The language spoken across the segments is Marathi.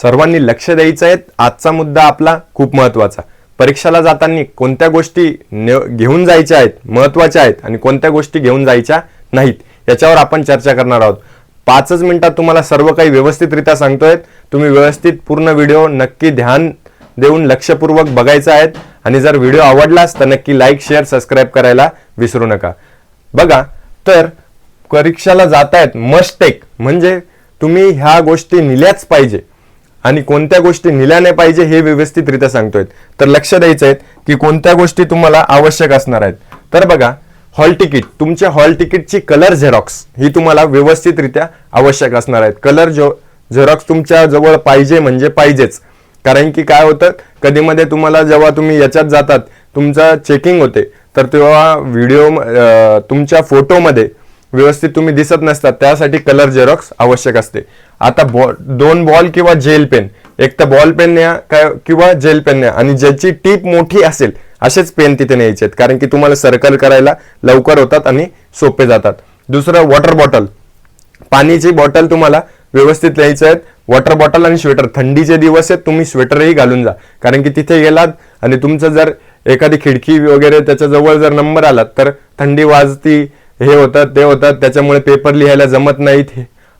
सर्वांनी लक्ष द्यायचं आहे। आजचा मुद्दा आपला खूप महत्त्वाचा। परीक्षेला जाताना कोणत्या गोष्टी घेऊन जायच्या आहेत, महत्त्वाच्या आहेत आणि कोणत्या गोष्टी घेऊन जायच्या नाहीत याच्यावर आपण चर्चा करणार आहोत। 5च मिनिटात तुम्हाला सर्व काही व्यवस्थितरित्या सांगतोय। तुम्ही व्यवस्थित पूर्ण व्हिडिओ नक्की ध्यान देऊन लक्षपूर्वक बघायचा आहे आणि जर व्हिडिओ आवडलास तर नक्की लाईक, शेअर, सबस्क्राइब करायला विसरू नका। बघा, तर परीक्षेला जातायत मस्ट टेक म्हणजे तुम्ही ह्या गोष्टी निल्याच पाहिजे आणि कोणत्या गोष्टी निल्या नाही पाहिजे हे व्यवस्थितरित्या सांगतोय। तर लक्ष द्यायचं आहे की कोणत्या गोष्टी तुम्हाला आवश्यक असणार आहेत। तर बघा, हॉल तिकीट, तुमच्या हॉल तिकीटची कलर झेरॉक्स ही तुम्हाला व्यवस्थितरित्या आवश्यक असणार आहेत। कलर झेरॉक्स तुमच्या जवळ पाहिजे म्हणजे पाहिजेच। कारण की काय होतं, कधी मध्ये तुम्हाला जेव्हा तुम्ही याच्यात जातात तुमचा चेकिंग होते तर तेव्हा व्हिडिओ तुमच्या फोटोमध्ये व्यवस्थित तुम्ही दिसत नसतात, त्यासाठी कलर झेरॉक्स आवश्यक असते। आता 2 बॉल किंवा जेल पेन, एक तर बॉल पेन न्या किंवा जेल पेन न्या आणि ज्याची टीप मोठी असेल असेच पेन तिथे न्यायचे आहेत, कारण की तुम्हाला सर्कल करायला लवकर होतात आणि सोपे जातात। दुसरं वॉटर बॉटल, पाण्याची बॉटल तुम्हाला व्यवस्थित न्यायचं आहे। वॉटर बॉटल आणि स्वेटर, थंडीचे दिवस आहेत तुम्ही स्वेटरही घालून जा, कारण की तिथे गेलात आणि तुमचं जर एखादी खिडकी वगैरे त्याच्या जवळ जर नंबर आला तर थंडी वाजती, हे होतं ते होतं, त्याच्यामुळे पेपर लिहायला जमत नाहीत,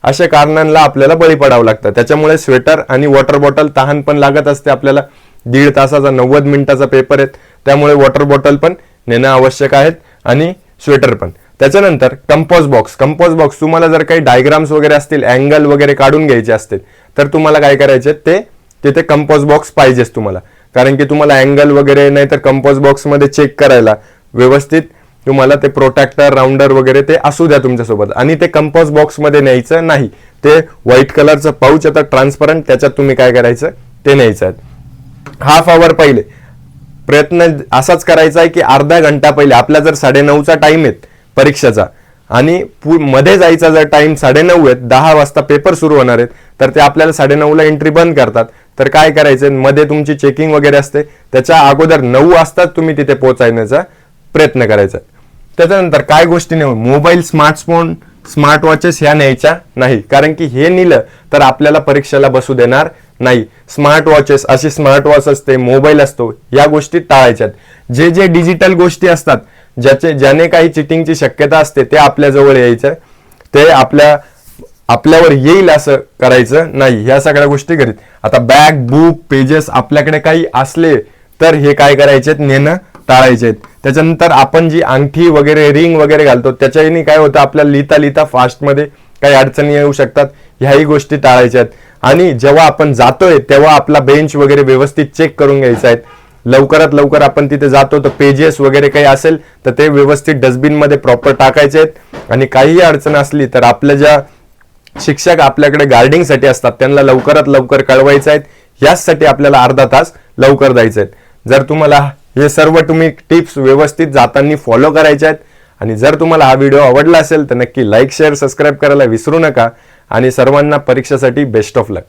अशा कारणांना आपल्याला बळी पडावं लागतं। त्याच्यामुळे स्वेटर आणि वॉटर बॉटल, तहान पण लागत असते आपल्याला, 1.5 तासाचा 90 मिनिटाचा पेपर आहे, त्यामुळे वॉटर बॉटल पण नेणं आवश्यक आहे आणि स्वेटर पण। त्याच्यानंतर कंपोज बॉक्स, कंपोज बॉक्स तुम्हाला जर काही डायग्राम्स वगैरे असतील, अँगल वगैरे काढून घ्यायचे असतील तर तुम्हाला काय करायचे, ते तिथे कंपोज बॉक्स पाहिजेच तुम्हाला, कारण की तुम्हाला अँगल वगैरे नाही तर कंपोज बॉक्स मध्ये चेक करायला व्यवस्थित तुम्हाला ते प्रोटॅक्टर, राउंडर वगैरे ते असू द्या तुमच्यासोबत। आणि ते कंपोज बॉक्स मध्ये न्यायचं नाही, ते व्हाईट कलरचं पाऊच येतं ट्रान्सपरंट, त्याच्यात तुम्ही काय करायचं ते न्यायचं आहे। हाफ आवर पहिले प्रयत्न असाच करायचा आहे की अर्धा घंटा पहिले, आपला जर 9:30चा टाइम आहे परीक्षेचा आणि मध्ये जायचा जर टाइम 9:30 आहे, 10 वाजता पेपर सुरू होणार आहेत, तर ते आपल्याला 9:30ला एंट्री बंद करतात। तर काय करायचं, मध्ये तुमची चेकिंग वगैरे असते, त्याच्या अगोदर 9 वाजता तुम्ही तिथे पोहोचायचा प्रयत्न करायचा। त्याच्यानंतर काय गोष्टी नाही, मोबाईल, स्मार्टफोन, स्मार्ट वॉचेस ह्या न्यायच्या नाही, कारण की हे नेलं तर आपल्याला परीक्षेला बसू देणार नाही। स्मार्ट वॉचेस, अशी स्मार्ट वॉच असते, मोबाईल असतो, या गोष्टी टाळायच्यात। जे डिजिटल गोष्टी असतात ज्याने काही चिटिंगची शक्यता असते ते आपल्या जवळ यायचं, ते आपल्यावर येईल असं करायचं नाही, ह्या सगळ्या गोष्टी करीत। आता बॅग, बुक, पेजेस आपल्याकडे काही असले तर हे काय करायचे, नेणं टाळायचे। त्याच्यानंतर आपण जी अंगठी वगैरे, रिंग वगैरे घालतो त्याच्याने काय होतं, आपल्याला लिहिता लिहिता फास्टमध्ये काही अडचणी येऊ शकतात, ह्याही गोष्टी टाळायच्यात। आणि जेव्हा आपण जातोय तेव्हा आपला बेंच वगैरे व्यवस्थित चेक करून घ्यायचा आहे। लवकरात लवकर आपण तिथे जातो तर पेजेस वगैरे काही असेल तर ते व्यवस्थित डस्टबिन मध्ये प्रॉपर टाकायचे आहेत। आणि काहीही अडचण असली तर आपल्या ज्या शिक्षक आपल्याकडे गार्डिंगसाठी असतात त्यांना लवकरात लवकर कळवायचं आहे, याचसाठी आपल्याला अर्धा तास लवकर जायचं आहे। जर तुम्हाला हे सर्व तुम्ही टिप्स व्यवस्थित जाताना फॉलो करायचे आहेत आणि जर तुम्हाला हा व्हिडिओ आवडला असेल तर नक्की लाईक, शेअर, सबस्क्राइब करायला विसरू नका आणि सर्वांना परीक्षेसाठी बेस्ट ऑफ लक।